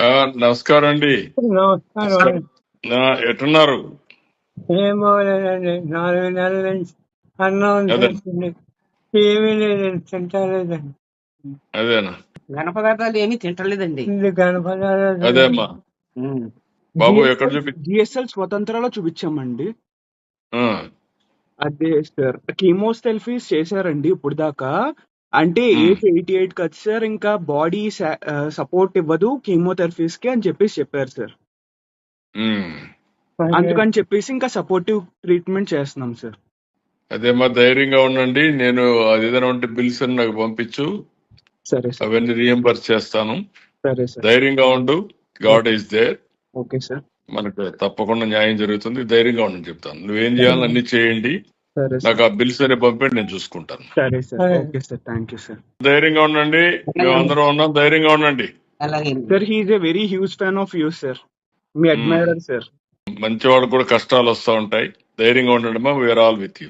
ఆ, నమస్కారం అండి. నమస్కారం. ఎట్టున్నారు? ఏమో లేదండి, 4 నెలల నుంచి అన్నం అదే తింటుంది, ఏమీ లేదండి, తింటలేదండి. అదేనా ఘన పదార్థాలు ఏమీ తింటలేదండి. ఇది కనపడలేదు. అదే అమ్మా. ఉమ్. బాబు ఎక్కడ చూపి జిఎస్ఎల్ స్వతంత్రలో చూపించామండి. ఆ, అదే సార్, కీమోథెరపీస్ చేశారండి ఇప్పుడు దాకా. అంటే ఉమ్, ఏజ్ 88 కదా సార్, ఇంకా బాడీ సపోర్ట్ ఇవ్వదు కీమోథెరపీస్ కి అని చెప్పారు సార్. ఉమ్. అందుకని చెప్పేసి ఇంకా సపోర్టివ్ ట్రీట్మెంట్ చేస్తున్నాం సార్. అదేమ్మా, ధైర్యంగా ఉండండి. నేను అది ఏదైనా ఉంటే బిల్స్ అని నాకు పంపించు, సరే సార్. అవన్నీ రియంబర్స్ చేస్తాను. సరే సార్. ధైర్యంగా ఉండు. God is there. Okay sir. మనకు తప్పకుండా న్యాయం జరుగుతుంది. ధైర్యంగా ఉండని చెప్తాను. నువ్వేం చేయాలని అన్ని చేయండి. సరే నాకు సార్. ఆ బిల్స్ అనే పంపండి, నేను చూసుకుంటాను. సరే సార్. సరే. Okay sir. Thank you sir. ధైర్యంగా ఉండండి. మేమందరం ఉన్నాం, ధైర్యంగా ఉండండి. అలాగే sir, he is a very huge fan of you sir. మీ అడ్మైరర్ సార్. మంచి వాళ్ళకు కూడా కష్టాలు వస్తూ ఉంటాయి. ధైర్యంగా ఉండండి అమ్మా. We are all with you.